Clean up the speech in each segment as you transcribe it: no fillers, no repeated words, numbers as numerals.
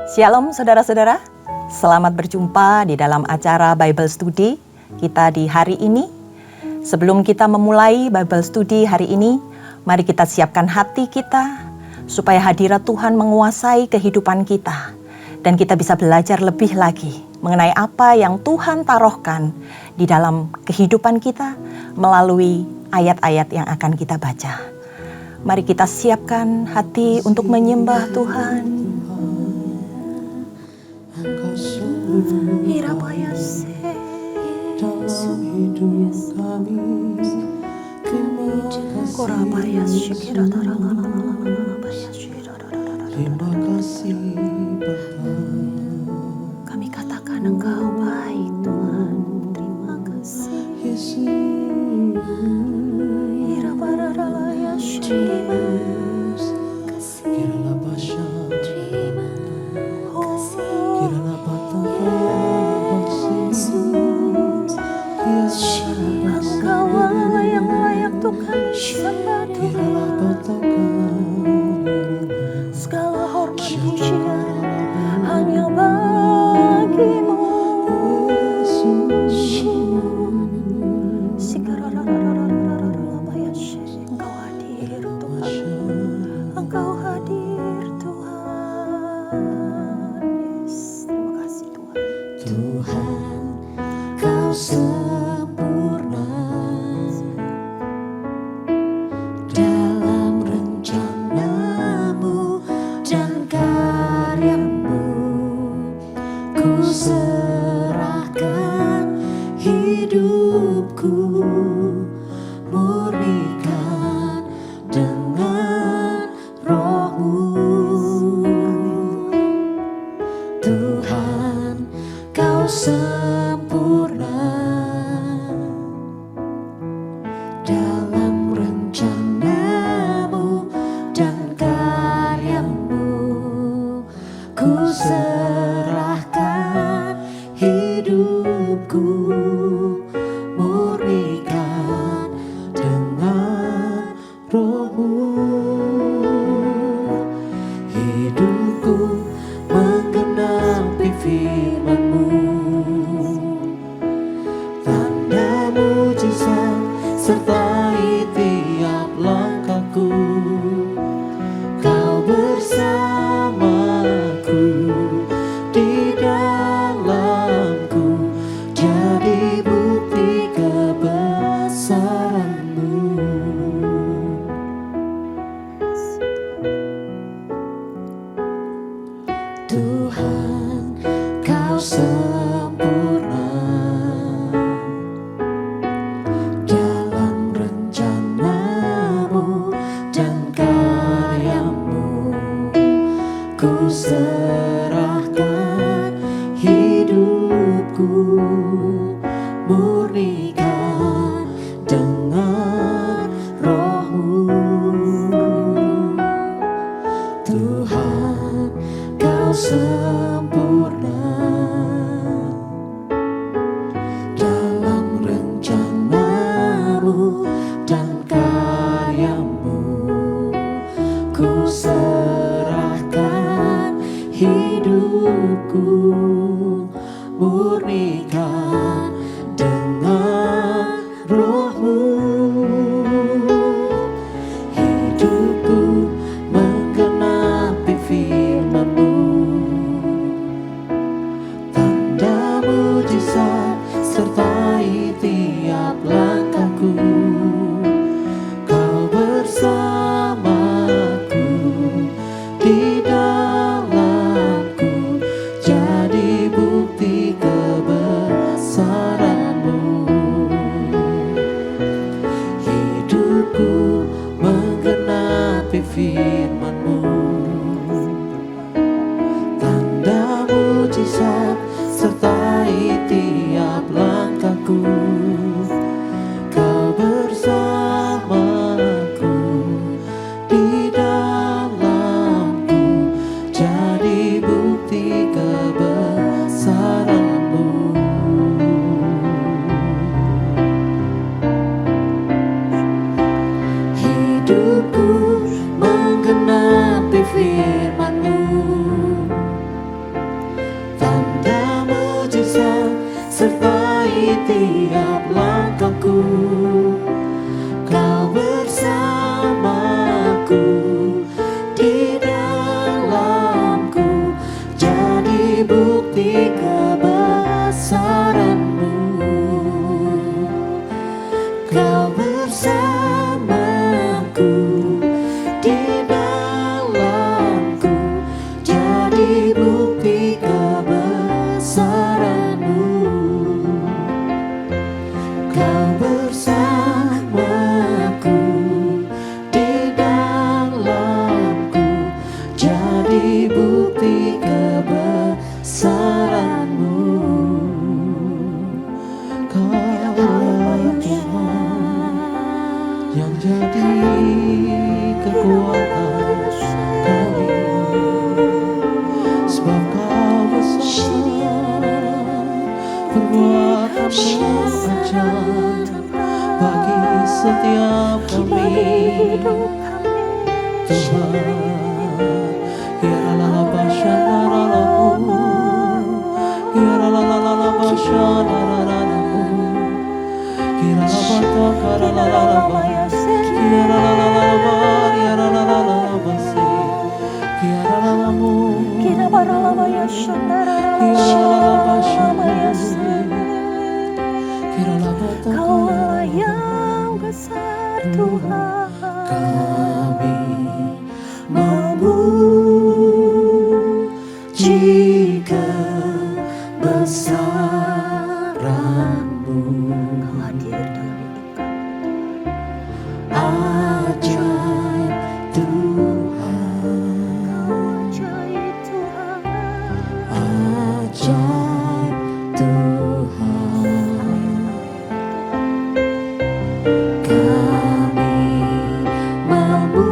Shalom saudara-saudara, selamat berjumpa di dalam acara Bible Study kita di hari ini. Sebelum kita memulai Bible Study hari ini, mari kita siapkan hati kita supaya hadirat Tuhan menguasai kehidupan kita dan kita bisa belajar lebih lagi mengenai apa yang Tuhan taruhkan di dalam kehidupan kita melalui ayat-ayat yang akan kita baca. Mari kita siapkan hati untuk menyembah Tuhan. Dalam hidup kami, terima kasih Bapa. Kami katakan Engkau baik Tuhan. Terima kasih Yesus. Kirana Basha, Kirana Pataka, Engkau Allah yang layak untuk kami sembah Kirana Pataka, segala hormat pujian hanya bagimu. Engkau hadir Tuhan, Engkau hadir Tuhan. Yes, terima kasih Tuhan. Tuhan, Kau sempurna dalam rencana-Mu dan karya-Mu. Ku serahkan hidupku, murnikan dengan Roh-Mu. Tuhan, Kau sempurna dalam rencana-Mu dan karya-Mu. Ku serahkan hidupku, murnikan dengan Roh-Mu. Hidupku menggenapi firman-Mu, tanda mujizat sertai tiap langkahku. Kau bersamaku, di dalamku, jadi bukti kebesaran-Mu. Tuhan, Kau sempurna dalam rencana-Mu dan karya-Mu. Ku serahkan hidupku, murnikan dengan Roh-Mu. Tuhan, Kau sempurna dalam rencana-Mu dan karya-Mu. Ku serahkan hidupku, murnikan dengan Roh-Mu. Hidupku menggenapi firman-Mu, tanda mujizat sertai tiap langkahku. Kau bersamaku, di dalamku, jadi bukti kebesaran. bukti kebesaran-Mu. Kau bersamaku, di dalamku, jadi bukti kebesaran-Mu. Kau bersamaku, di dalamku, jadi bukti kebesaran-Mu. Kaulah Tuhan yang jadi kekuatan kami, sebab Kau besar, perbuatan-Mu ajaib bagi setiap kami. Tuhan, Kaulah yang besar Tuhan. kami memuji kebesaran-Mu. Kau hadir dalam hidup kami. Ajaib Tuhan, Ajaib Tuhan. ajaib Tuhan. Kami memuji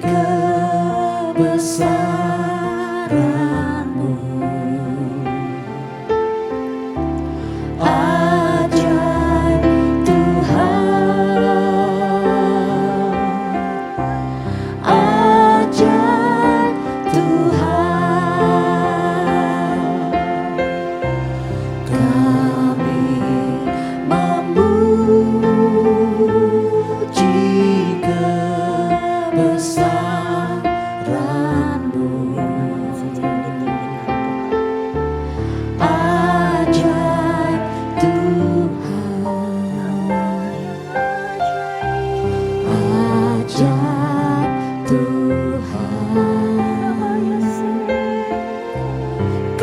kebesaran-Mu. Ajaib Tuhan, ajaib Tuhan. Kami memuji kebesaran-Mu. Ajaib Tuhan, ajaib Tuhan.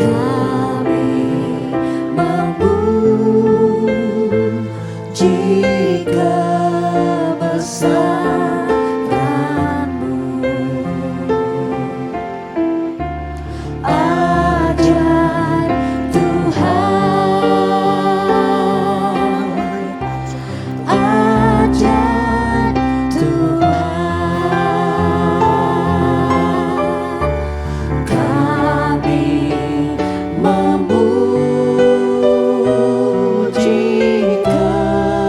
Kami memuji kebesaran-Mu. Ajaib Tuhan, ajaib Tuhan. Kami memuji kebesaran-Mu. Ajaib Tuhan, ajaib Tuhan. Kami memuji kebesaran-Mu.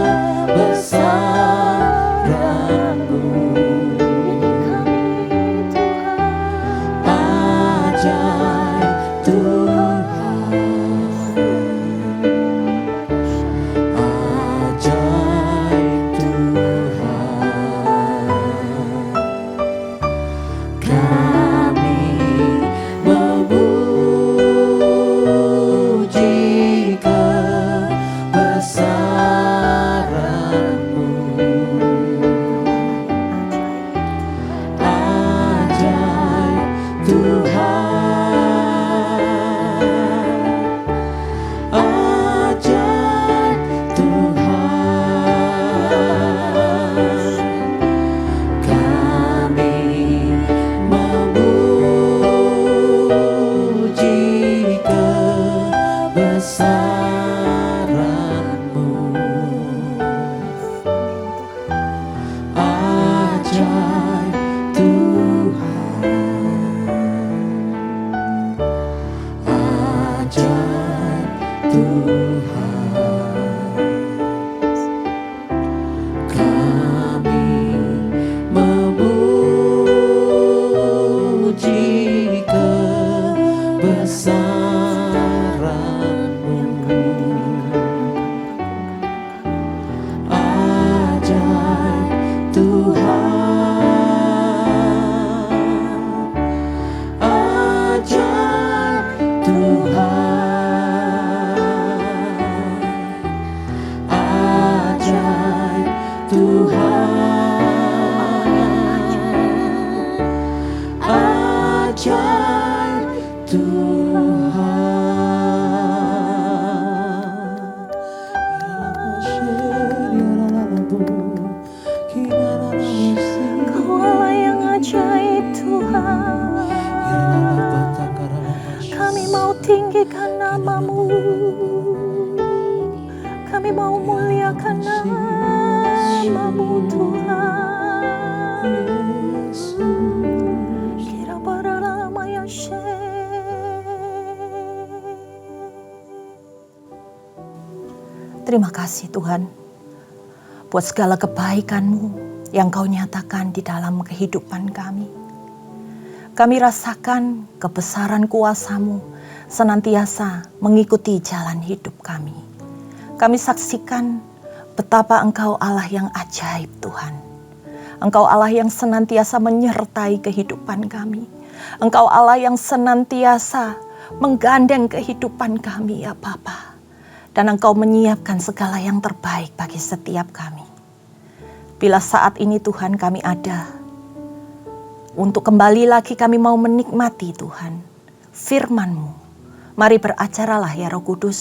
Ajaib Tuhan, ajaib Tuhan. Kami memuji kebesaran-Mu. Ajaib Tuhan, ajaib Tuhan. Kami memuji kebesaran-Mu. Ajaib Tuhan, tinggikan namamu. Kami mau muliakan namamu Tuhan. Kira baralama ya Terima kasih Tuhan buat segala kebaikan-Mu yang Kau nyatakan di dalam kehidupan kami. Kami rasakan kebesaran kuasa-Mu senantiasa mengikuti jalan hidup kami. Kami saksikan betapa Engkau Allah yang ajaib Tuhan. Engkau Allah yang senantiasa menyertai kehidupan kami. Engkau Allah yang senantiasa menggandeng kehidupan kami ya Bapa. Dan Engkau menyiapkan segala yang terbaik bagi setiap kami. Bila saat ini Tuhan kami ada, untuk kembali lagi kami mau menikmati Tuhan, firman-Mu. Mari beracaralah ya Roh Kudus.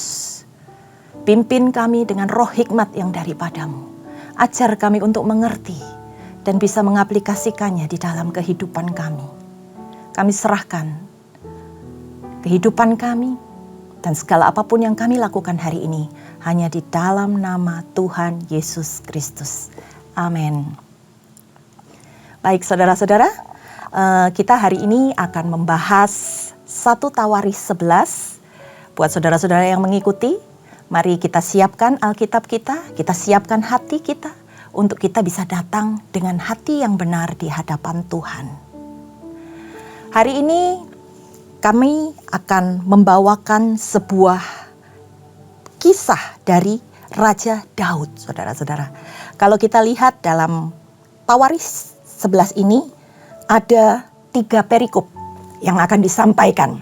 Pimpin kami dengan roh hikmat yang daripada-Mu. Ajar kami untuk mengerti dan bisa mengaplikasikannya di dalam kehidupan kami. Kami serahkan kehidupan kami, dan segala apapun yang kami lakukan hari ini hanya di dalam nama Tuhan Yesus Kristus. Amin. Baik saudara-saudara, kita hari ini akan membahas 1 Tawarikh 11. Buat saudara-saudara yang mengikuti, mari kita siapkan Alkitab kita siapkan hati kita untuk kita bisa datang dengan hati yang benar di hadapan Tuhan. Hari ini kami akan membawakan sebuah kisah dari Raja Daud, saudara-saudara. Kalau kita lihat dalam Tawarikh 11 ini, ada 3 perikop yang akan disampaikan.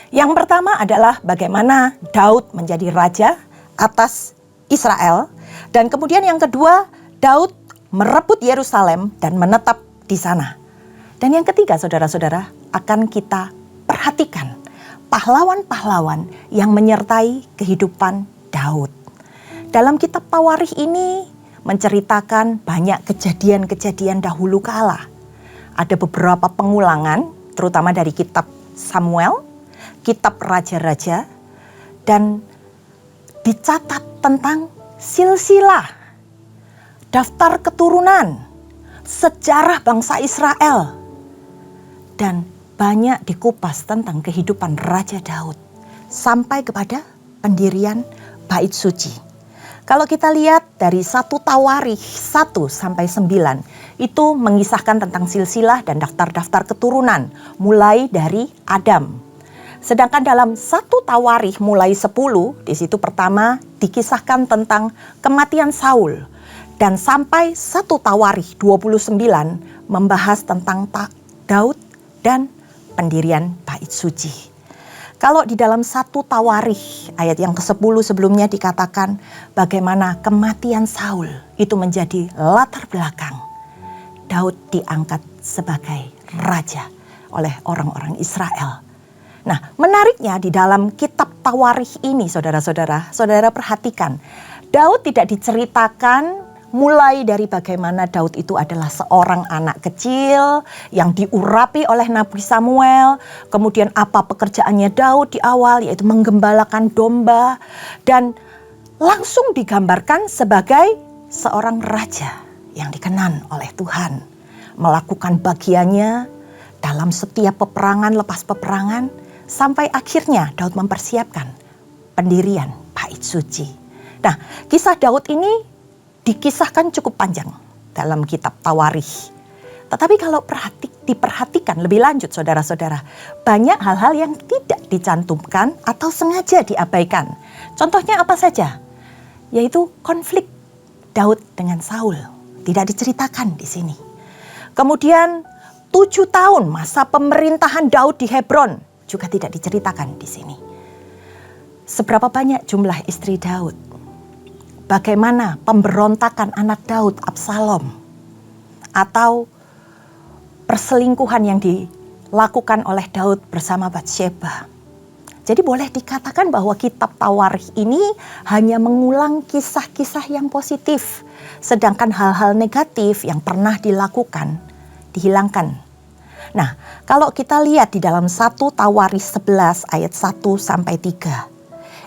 Yang pertama adalah bagaimana Daud menjadi raja atas Israel. Dan kemudian yang kedua, Daud merebut Yerusalem dan menetap di sana. Dan yang ketiga, saudara-saudara, akan kita perhatikan pahlawan-pahlawan yang menyertai kehidupan Daud. Dalam kitab Tawarikh ini menceritakan banyak kejadian-kejadian dahulu kala. Ada beberapa pengulangan, terutama dari kitab Samuel, kitab Raja-Raja, dan dicatat tentang silsilah, daftar keturunan, sejarah bangsa Israel, dan banyak dikupas tentang kehidupan Raja Daud sampai kepada pendirian Bait Suci. Kalau kita lihat dari 1 Tawarikh 1 sampai 9, itu mengisahkan tentang silsilah dan daftar-daftar keturunan mulai dari Adam. Sedangkan dalam 1 Tawarikh mulai 10, di situ pertama dikisahkan tentang kematian Saul, dan sampai 1 Tawarikh 29 membahas tentang Daud dan pendirian Bait Suci. Kalau di dalam 1 Tawarikh ayat yang ke-10 sebelumnya dikatakan bagaimana kematian Saul itu menjadi latar belakang Daud diangkat sebagai raja oleh orang-orang Israel. Nah, menariknya di dalam kitab Tawarikh ini saudara-saudara, saudara perhatikan, Daud tidak diceritakan mulai dari bagaimana Daud itu adalah seorang anak kecil yang diurapi oleh Nabi Samuel. Kemudian apa pekerjaannya Daud di awal, yaitu menggembalakan domba. Dan langsung digambarkan sebagai seorang raja yang dikenan oleh Tuhan. Melakukan bagiannya dalam setiap peperangan lepas peperangan. Sampai akhirnya Daud mempersiapkan pendirian Bait Suci. Nah, kisah Daud ini dikisahkan cukup panjang dalam kitab Tawarikh. Tetapi kalau diperhatikan lebih lanjut saudara-saudara, banyak hal-hal yang tidak dicantumkan atau sengaja diabaikan. Contohnya apa saja? Yaitu konflik Daud dengan Saul. Tidak diceritakan di sini. Kemudian 7 tahun masa pemerintahan Daud di Hebron juga tidak diceritakan di sini. Seberapa banyak jumlah istri Daud? Bagaimana pemberontakan anak Daud, Absalom, atau perselingkuhan yang dilakukan oleh Daud bersama Batsheba. Jadi boleh dikatakan bahwa kitab Tawarikh ini hanya mengulang kisah-kisah yang positif, sedangkan hal-hal negatif yang pernah dilakukan dihilangkan. Nah, kalau kita lihat di dalam 1 Tawaris 11 ayat 1 sampai 3.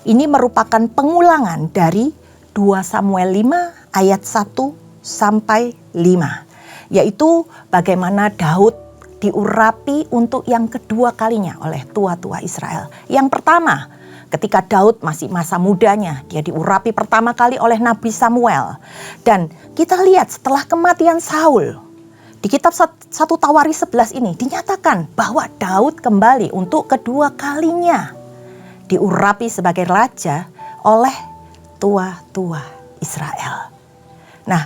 Ini merupakan pengulangan dari 2 Samuel 5 ayat 1 sampai 5. Yaitu bagaimana Daud diurapi untuk yang kedua kalinya oleh tua-tua Israel. Yang pertama, ketika Daud masih masa mudanya, dia diurapi pertama kali oleh Nabi Samuel. Dan kita lihat setelah kematian Saul, di kitab 1 Tawaris 11 ini dinyatakan bahwa Daud kembali untuk kedua kalinya diurapi sebagai raja oleh tua-tua Israel. Nah,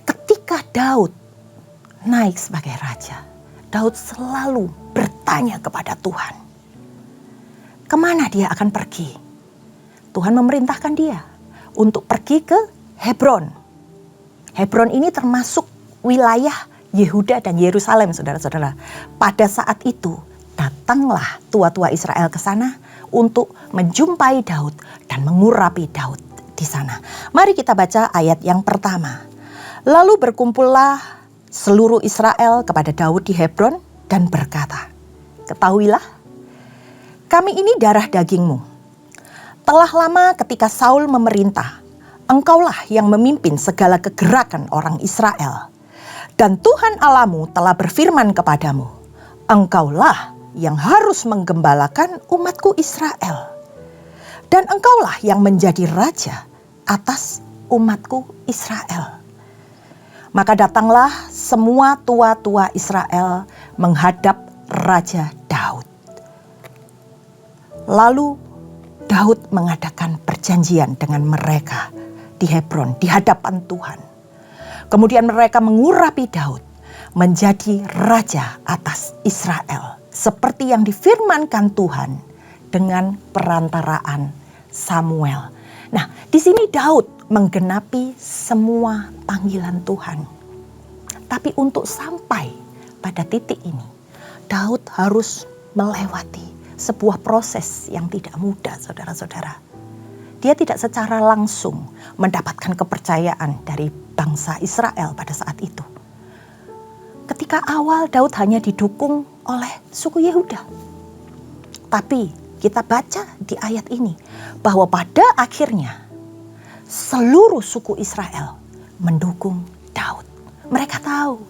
ketika Daud naik sebagai raja, Daud selalu bertanya kepada Tuhan. Kemana dia akan pergi? Tuhan memerintahkan dia untuk pergi ke Hebron. Hebron ini termasuk wilayah Yehuda dan Yerusalem, saudara-saudara. Pada saat itu datanglah tua-tua Israel ke sana untuk menjumpai Daud dan mengurapi Daud di sana. Mari kita baca ayat yang pertama. Lalu berkumpullah seluruh Israel kepada Daud di Hebron dan berkata, ketahuilah, kami ini darah dagingmu. Telah lama ketika Saul memerintah, engkaulah yang memimpin segala kegerakan orang Israel. Dan Tuhan Allahmu telah berfirman kepadamu, engkaulah yang harus menggembalakan umatku Israel. Dan engkaulah yang menjadi raja atas umatku Israel. Maka datanglah semua tua-tua Israel menghadap Raja Daud. Lalu Daud mengadakan perjanjian dengan mereka di Hebron, di hadapan Tuhan. Kemudian mereka mengurapi Daud menjadi raja atas Israel, seperti yang difirmankan Tuhan dengan perantaraan Samuel. Nah, di sini Daud menggenapi semua panggilan Tuhan. Tapi untuk sampai pada titik ini, Daud harus melewati sebuah proses yang tidak mudah, saudara-saudara. Dia tidak secara langsung mendapatkan kepercayaan dari bangsa Israel pada saat itu. Ketika awal Daud hanya didukung oleh suku Yehuda. Tapi kita baca di ayat ini bahwa pada akhirnya seluruh suku Israel mendukung Daud. Mereka tahu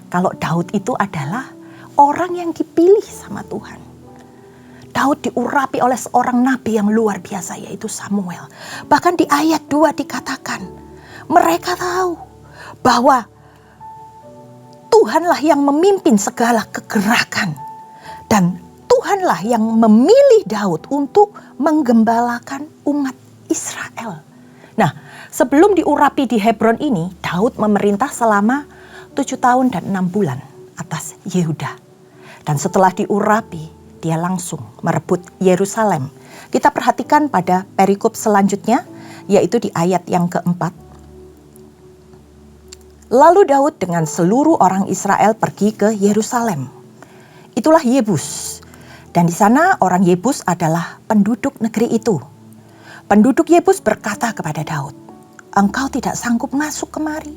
kalau Daud itu adalah orang yang dipilih sama Tuhan. Daud diurapi oleh seorang nabi yang luar biasa, yaitu Samuel. Bahkan di ayat 2 dikatakan, mereka tahu bahwa Tuhanlah yang memimpin segala kegerakan. Dan Tuhanlah yang memilih Daud untuk menggembalakan umat Israel. Nah, sebelum diurapi di Hebron ini, Daud memerintah selama 7 tahun dan 6 bulan atas Yehuda. Dan setelah diurapi, dia langsung merebut Yerusalem. Kita perhatikan pada perikop selanjutnya, yaitu di ayat yang keempat. Lalu Daud dengan seluruh orang Israel pergi ke Yerusalem. Itulah Yebus. Dan di sana orang Yebus adalah penduduk negeri itu. Penduduk Yebus berkata kepada Daud, engkau tidak sanggup masuk kemari.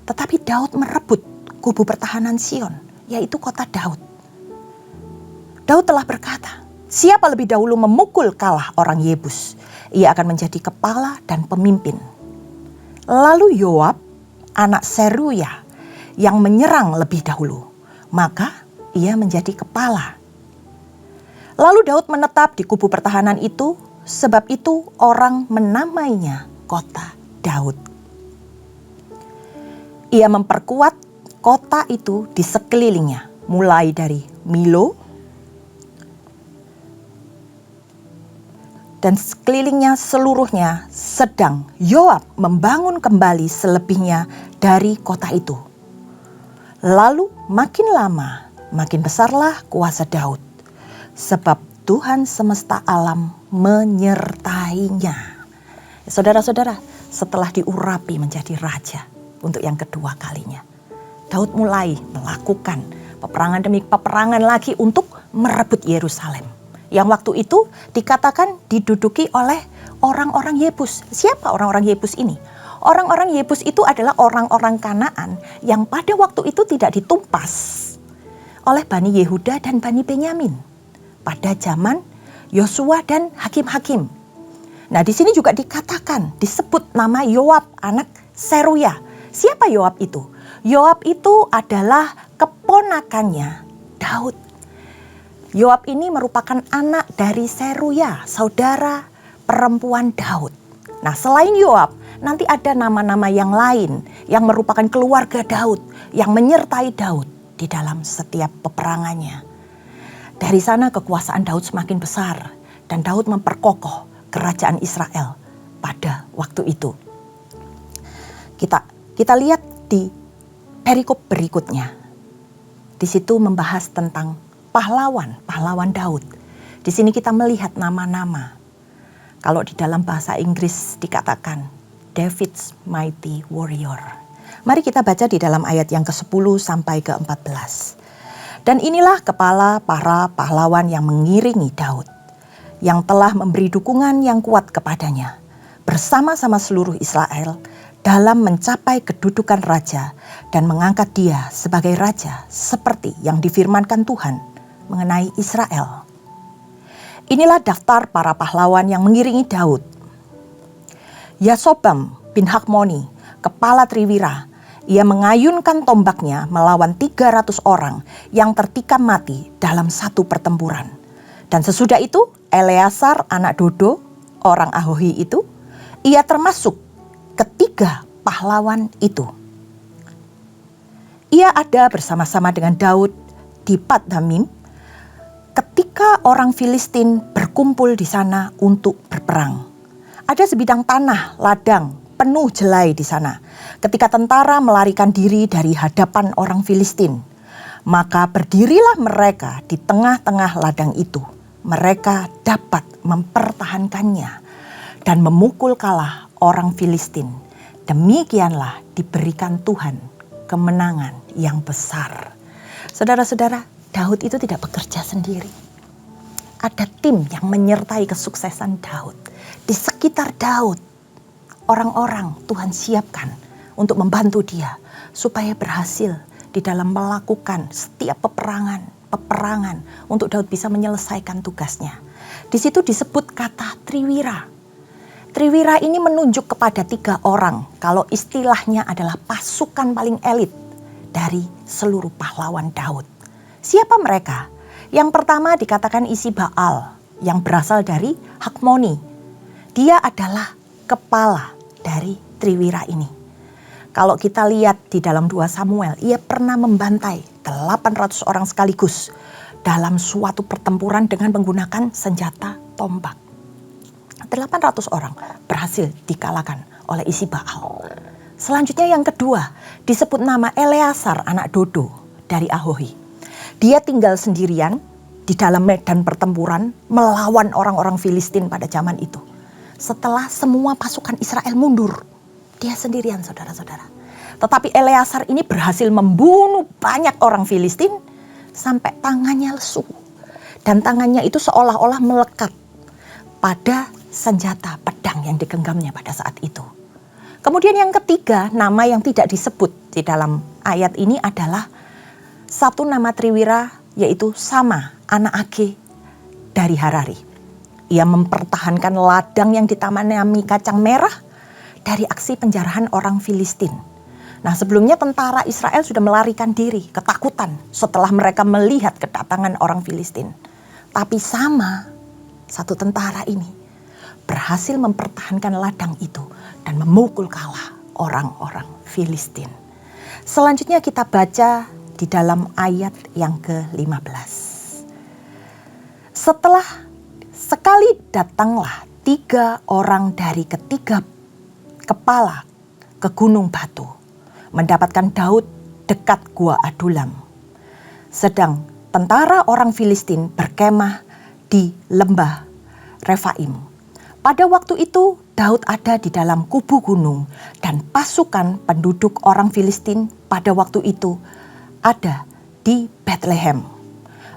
Tetapi Daud merebut kubu pertahanan Sion, yaitu kota Daud. Daud telah berkata, siapa lebih dahulu memukul kalah orang Yebus, ia akan menjadi kepala dan pemimpin. Lalu Yoab, anak Seruya, yang menyerang lebih dahulu, maka ia menjadi kepala. Lalu Daud menetap di kubu pertahanan itu, sebab itu orang menamainya kota Daud. Ia memperkuat kota itu di sekelilingnya, mulai dari Milo, dan sekelilingnya seluruhnya, sedang Yoab membangun kembali selebihnya dari kota itu. Lalu makin lama, makin besarlah kuasa Daud, sebab Tuhan semesta alam menyertainya. Saudara-saudara, setelah diurapi menjadi raja untuk yang kedua kalinya, Daud mulai melakukan peperangan demi peperangan lagi untuk merebut Yerusalem. Yang waktu itu dikatakan diduduki oleh orang-orang Yebus. Siapa orang-orang Yebus ini? Orang-orang Yebus itu adalah orang-orang Kanaan yang pada waktu itu tidak ditumpas. oleh Bani Yehuda dan Bani Benyamin pada zaman Yosua dan hakim-hakim. Nah, di sini juga dikatakan, disebut nama Yoab anak Seruya. Siapa Yoab itu? Yoab itu adalah keponakannya Daud. Yoab ini merupakan anak dari Seruya, saudara perempuan Daud. Nah, selain Yoab, nanti ada nama-nama yang lain yang merupakan keluarga Daud, yang menyertai Daud di dalam setiap peperangannya. Dari sana kekuasaan Daud semakin besar dan Daud memperkokoh kerajaan Israel pada waktu itu. Kita lihat di perikop berikutnya. Di situ membahas tentang pahlawan Daud. Di sini kita melihat nama-nama. Kalau di dalam bahasa Inggris dikatakan David's Mighty Warrior. Mari kita baca di dalam ayat yang ke-10 sampai ke-14. Dan inilah kepala para pahlawan yang mengiringi Daud, yang telah memberi dukungan yang kuat kepadanya, bersama-sama seluruh Israel dalam mencapai kedudukan raja dan mengangkat dia sebagai raja seperti yang difirmankan Tuhan mengenai Israel. Inilah daftar para pahlawan yang mengiringi Daud. Yasobam bin Hakmoni, kepala Triwira, ia mengayunkan tombaknya melawan 300 orang yang tertikam mati dalam satu pertempuran. Dan sesudah itu Eleasar anak Dodo, orang Ahohi itu, ia termasuk ketiga pahlawan itu. Ia ada bersama-sama dengan Daud di Padamim ketika orang Filistin berkumpul di sana untuk berperang. Ada sebidang tanah ladang penuh jelai di sana. Ketika tentara melarikan diri dari hadapan orang Filistin, maka berdirilah mereka di tengah-tengah ladang itu. Mereka dapat mempertahankannya dan memukul kalah orang Filistin. Demikianlah diberikan Tuhan kemenangan yang besar. Saudara-saudara, Daud itu tidak bekerja sendiri. Ada tim yang menyertai kesuksesan Daud. Di sekitar Daud, orang-orang Tuhan siapkan untuk membantu dia supaya berhasil di dalam melakukan setiap peperangan untuk Daud bisa menyelesaikan tugasnya. Di situ disebut kata Triwira. Triwira ini menunjuk kepada 3 orang, kalau istilahnya adalah pasukan paling elit dari seluruh pahlawan Daud. Siapa mereka? Yang pertama dikatakan Isi-Baal yang berasal dari Hakmoni. Dia adalah kepala dari Triwira ini. Kalau kita lihat di dalam 2 Samuel, ia pernah membantai 800 orang sekaligus dalam suatu pertempuran dengan menggunakan senjata tombak. 800 orang berhasil dikalahkan oleh Isi-Baal. Selanjutnya yang kedua disebut nama Eleasar anak Dodo dari Ahohi. Dia tinggal sendirian di dalam medan pertempuran melawan orang-orang Filistin pada zaman itu. Setelah semua pasukan Israel mundur, dia sendirian saudara-saudara. Tetapi Eleasar ini berhasil membunuh banyak orang Filistin sampai tangannya lesu. Dan tangannya itu seolah-olah melekat pada senjata pedang yang digenggamnya pada saat itu. Kemudian yang ketiga, nama yang tidak disebut di dalam ayat ini adalah satu nama Triwira, yaitu Sama, anak Age dari Harari. Ia mempertahankan ladang yang ditanami kacang merah dari aksi penjarahan orang Filistin. Nah, sebelumnya tentara Israel sudah melarikan diri, ketakutan setelah mereka melihat kedatangan orang Filistin. Tapi Sama, satu tentara ini, berhasil mempertahankan ladang itu dan memukul kalah orang-orang Filistin. Selanjutnya kita baca di dalam ayat yang ke-15. Setelah sekali datanglah 3 orang dari ketiga kepala ke gunung batu, mendapatkan Daud dekat gua Adulam. Sedang tentara orang Filistin berkemah di lembah Refaim. Pada waktu itu Daud ada di dalam kubu gunung dan pasukan penduduk orang Filistin pada waktu itu ada di Bethlehem.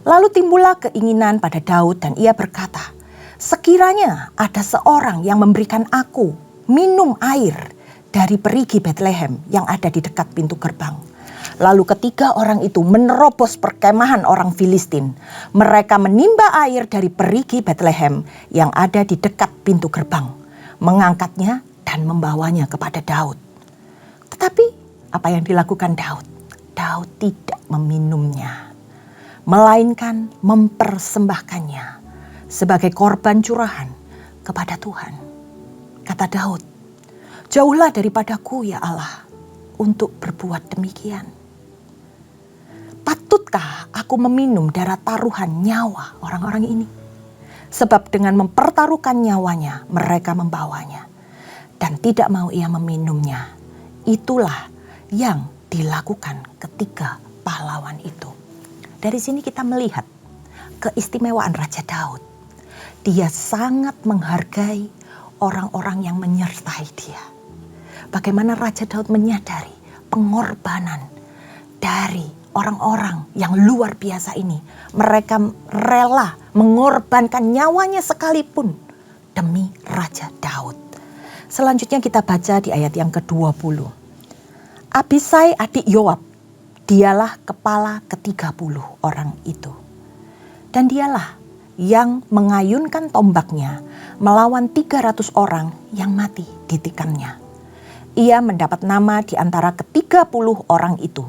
Lalu timbullah keinginan pada Daud dan ia berkata, sekiranya ada seorang yang memberikan aku minum air dari perigi Bethlehem yang ada di dekat pintu gerbang, Lalu ketiga orang itu menerobos perkemahan orang Filistin. Mereka menimba air dari perigi Bethlehem yang ada di dekat pintu gerbang, mengangkatnya dan membawanya kepada Daud. Tetapi apa yang dilakukan Daud? Daud tidak meminumnya, melainkan mempersembahkannya sebagai korban curahan kepada Tuhan. Kata Daud, "Jauhlah daripadaku ya Allah untuk berbuat demikian. Patutkah aku meminum darah taruhan nyawa orang-orang ini? Sebab dengan mempertaruhkan nyawanya mereka membawanya, dan tidak mau ia meminumnya." Itulah yang dilakukan ketiga pahlawan itu. Dari sini kita melihat keistimewaan Raja Daud. Dia sangat menghargai orang-orang yang menyertai dia. Bagaimana Raja Daud menyadari pengorbanan dari orang-orang yang luar biasa ini. Mereka rela mengorbankan nyawanya sekalipun demi Raja Daud. Selanjutnya kita baca di ayat yang ke-20. Abisai adik Yoab, dialah kepala ke-30 orang itu. Dan dialah yang mengayunkan tombaknya melawan 300 orang yang mati ditikannya. Ia mendapat nama di antara ke-30 orang itu.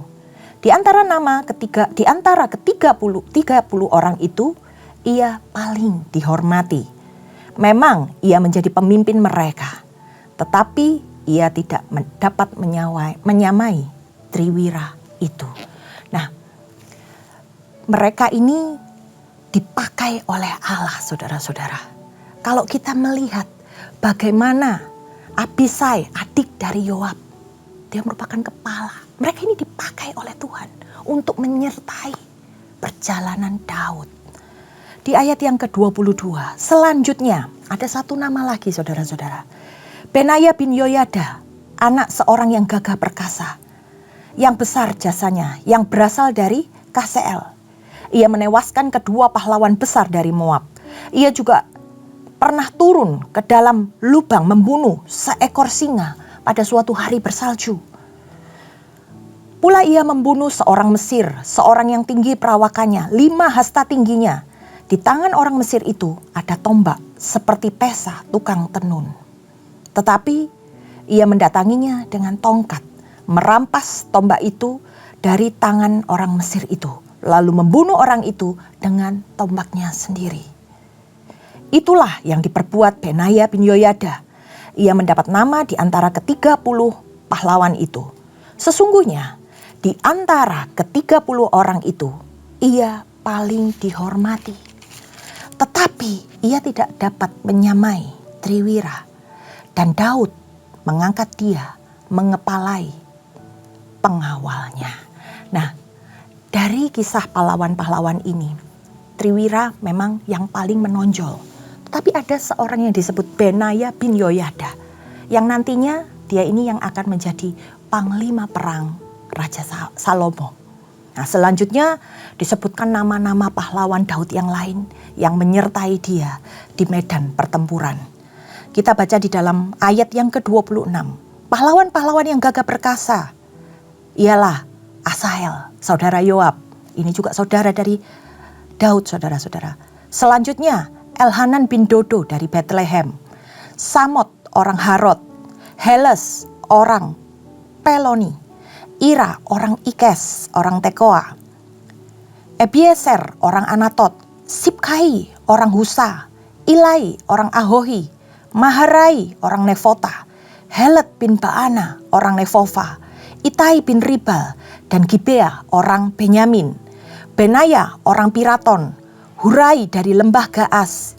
Di antara ke-30 orang itu, ia paling dihormati. Memang ia menjadi pemimpin mereka, tetapi ia tidak dapat menyamai Triwira itu. Nah, mereka ini dipakai oleh Allah, saudara-saudara. Kalau kita melihat bagaimana Abisai, adik dari Yoab, dia merupakan kepala. Mereka ini dipakai oleh Tuhan untuk menyertai perjalanan Daud. Di ayat yang ke-22, selanjutnya ada satu nama lagi, saudara-saudara. Benaya bin Yoyada, anak seorang yang gagah perkasa, yang besar jasanya, yang berasal dari Kaseel. Ia menewaskan kedua pahlawan besar dari Moab. Ia juga pernah turun ke dalam lubang membunuh seekor singa pada suatu hari bersalju. Pula ia membunuh seorang Mesir, seorang yang tinggi perawakannya, 5 hasta tingginya. Di tangan orang Mesir itu ada tombak seperti pesa tukang tenun. Tetapi ia mendatanginya dengan tongkat, merampas tombak itu dari tangan orang Mesir itu, lalu membunuh orang itu dengan tombaknya sendiri. Itulah yang diperbuat Benaya bin Yoyada. Ia mendapat nama di antara ke-30 pahlawan itu. Sesungguhnya di antara ke-30 orang itu, ia paling dihormati. Tetapi ia tidak dapat menyamai Triwira. Dan Daud mengangkat dia mengepalai pengawalnya. Nah, dari kisah pahlawan-pahlawan ini, Triwira memang yang paling menonjol. Tetapi ada seorang yang disebut Benaya bin Yoyada, yang nantinya dia ini yang akan menjadi panglima perang Raja Salomo. Nah, selanjutnya disebutkan nama-nama pahlawan Daud yang lain yang menyertai dia di medan pertempuran. Kita baca di dalam ayat yang ke-26. Pahlawan-pahlawan yang gagah perkasa ialah Asahel, saudara Yoab. Ini juga saudara dari Daud, saudara-saudara. Selanjutnya Elhanan bin Dodo dari Bethlehem. Samot orang Harod. Heles orang Peloni. Ira orang Ikes, orang Tekoa. Ebieser orang Anatot. Sibkai orang Husa. Ilai orang Ahohi. Maharai orang Nefota, Helet bin Baana orang Nefova, Itai bin Ribal dan Gibea orang Benyamin, Benaya orang Piraton, Hurai dari lembah Gaas,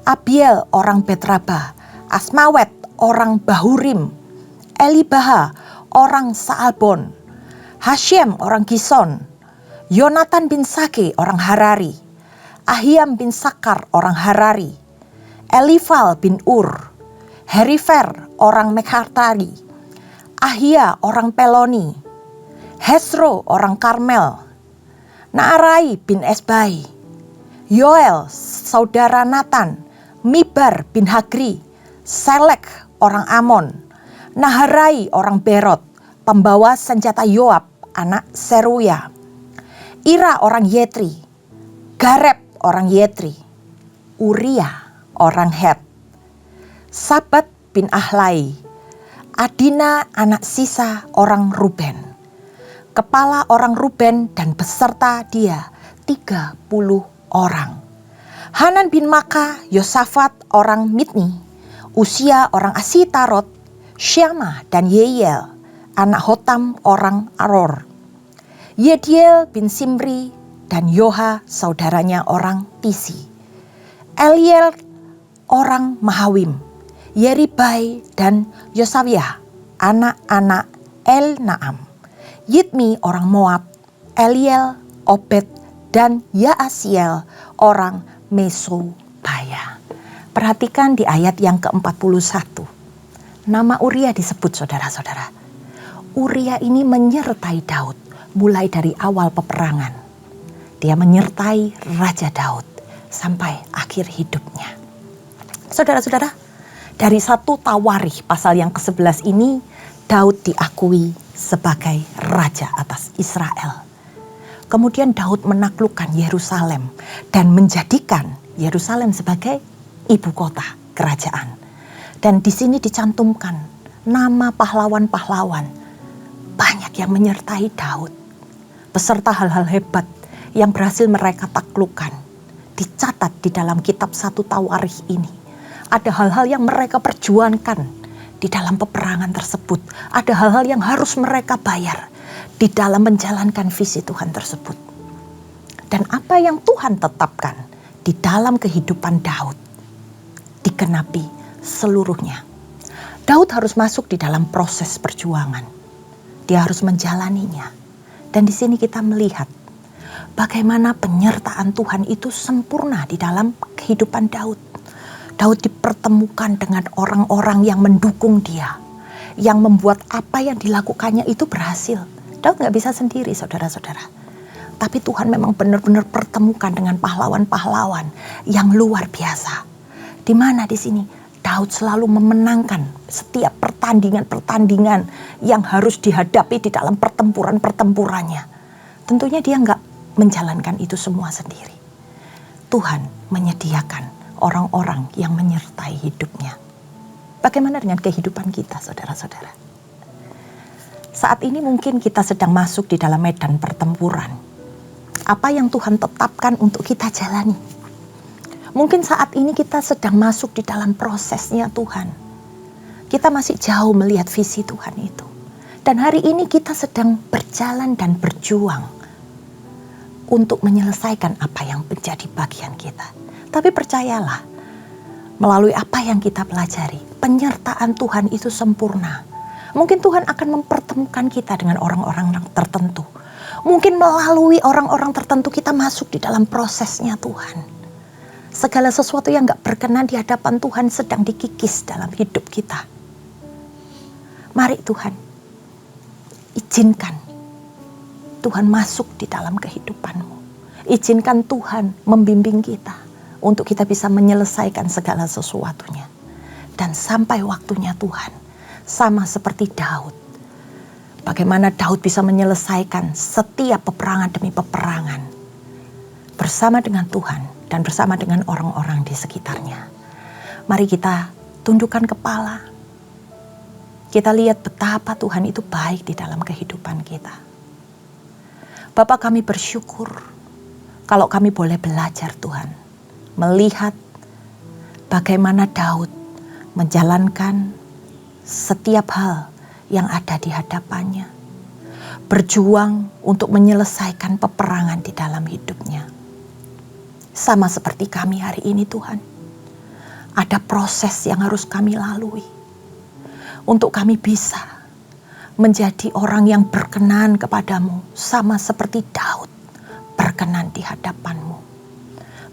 Abiel orang Betraba, Asmawet orang Bahurim, Elibaha orang Saalbon, Hashem orang Gison, Yonatan bin Sage orang Harari, Ahiam bin Sakar orang Harari, Elifal bin Ur, Herifer orang Mekhartari, Ahia orang Peloni, Hesro orang Karmel, Naarai bin Esbai, Yoel saudara Natan, Mibar bin Hagri, Selek orang Amon, Naharai orang Berot, pembawa senjata Yoab, anak Seruya, Ira orang Yetri, Gareb orang Yetri, Uria orang Het, Sabat bin Ahlai, Adina anak Sisa orang Ruben, kepala orang Ruben dan beserta dia 30 orang. Hanan bin Maka, Yosafat orang Mitni, Usia orang Asitarot, Syama dan Yeyel, anak Hotam orang Aror, Yediel bin Simri dan Yoha saudaranya orang Tisi, Eliel orang Mahawim, Yeribai dan Yosawiah, anak-anak El-Naam, Yitmi orang Moab, Eliel, Obed dan Yaasiel orang Mesobaya. Perhatikan di ayat yang ke-41. Nama Uria disebut, saudara-saudara. Uria ini menyertai Daud mulai dari awal peperangan. Dia menyertai Raja Daud sampai akhir hidupnya. Saudara-saudara, dari 1 Tawarikh pasal yang ke-11 ini, Daud diakui sebagai raja atas Israel. Kemudian Daud menaklukkan Yerusalem dan menjadikan Yerusalem sebagai ibu kota kerajaan. Dan di sini dicantumkan nama pahlawan-pahlawan banyak yang menyertai Daud. Beserta hal-hal hebat yang berhasil mereka taklukkan. Dicatat di dalam kitab 1 Tawarikh ini. Ada hal-hal yang mereka perjuangkan di dalam peperangan tersebut. Ada hal-hal yang harus mereka bayar di dalam menjalankan visi Tuhan tersebut. Dan apa yang Tuhan tetapkan di dalam kehidupan Daud digenapi seluruhnya. Daud harus masuk di dalam proses perjuangan. Dia harus menjalaninya. Dan di sini kita melihat bagaimana penyertaan Tuhan itu sempurna di dalam kehidupan Daud. Daud dipertemukan dengan orang-orang yang mendukung dia, yang membuat apa yang dilakukannya itu berhasil. Daud gak bisa sendiri, saudara-saudara. Tapi Tuhan memang benar-benar pertemukan dengan pahlawan-pahlawan yang luar biasa. Di mana di sini Daud selalu memenangkan setiap pertandingan-pertandingan yang harus dihadapi di dalam pertempuran-pertempurannya. Tentunya dia gak menjalankan itu semua sendiri. Tuhan menyediakan orang-orang yang menyertai hidupnya. Bagaimana dengan kehidupan kita, saudara-saudara? Saat ini mungkin kita sedang masuk di dalam medan pertempuran. Apa yang Tuhan tetapkan untuk kita jalani. Mungkin saat ini kita sedang masuk di dalam prosesnya Tuhan. Kita masih jauh melihat visi Tuhan itu. Dan hari ini kita sedang berjalan dan berjuang untuk menyelesaikan apa yang menjadi bagian kita. Tapi percayalah, melalui apa yang kita pelajari, penyertaan Tuhan itu sempurna. Mungkin Tuhan akan mempertemukan kita dengan orang-orang tertentu. Mungkin melalui orang-orang tertentu kita masuk di dalam prosesnya Tuhan. Segala sesuatu yang gak berkenan di hadapan Tuhan sedang dikikis dalam hidup kita. Mari Tuhan, izinkan Tuhan masuk di dalam kehidupanmu. Izinkan Tuhan membimbing kita untuk kita bisa menyelesaikan segala sesuatunya. Dan sampai waktunya Tuhan, sama seperti Daud. Bagaimana Daud bisa menyelesaikan setiap peperangan demi peperangan bersama dengan Tuhan dan bersama dengan orang-orang di sekitarnya. Mari kita tundukkan kepala. Kita lihat betapa Tuhan itu baik di dalam kehidupan kita. Bapa, kami bersyukur kalau kami boleh belajar Tuhan, melihat bagaimana Daud menjalankan setiap hal yang ada di hadapannya, berjuang untuk menyelesaikan peperangan di dalam hidupnya. Sama seperti kami hari ini Tuhan, ada proses yang harus kami lalui untuk kami bisa menjadi orang yang berkenan kepadamu, sama seperti Daud berkenan di hadapanmu.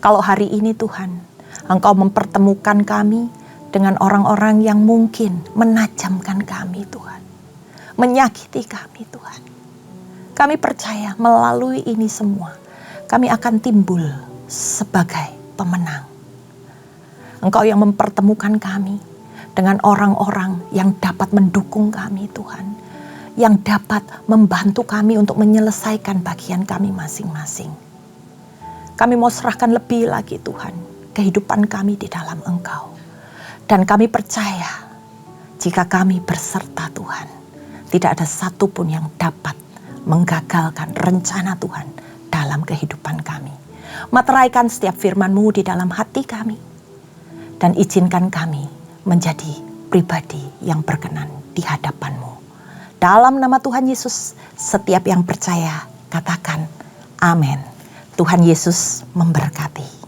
Kalau hari ini Tuhan, Engkau mempertemukan kami dengan orang-orang yang mungkin menajamkan kami Tuhan, menyakiti kami Tuhan. Kami percaya melalui ini semua, kami akan timbul sebagai pemenang. Engkau yang mempertemukan kami dengan orang-orang yang dapat mendukung kami Tuhan, yang dapat membantu kami untuk menyelesaikan bagian kami masing-masing. Kami mau serahkan lebih lagi Tuhan, kehidupan kami di dalam Engkau. Dan kami percaya, jika kami berserta Tuhan, tidak ada satupun yang dapat menggagalkan rencana Tuhan dalam kehidupan kami. Materaikan setiap firman-Mu di dalam hati kami, dan izinkan kami menjadi pribadi yang berkenan di hadapan-Mu. Dalam nama Tuhan Yesus, setiap yang percaya katakan amin. Tuhan Yesus memberkati.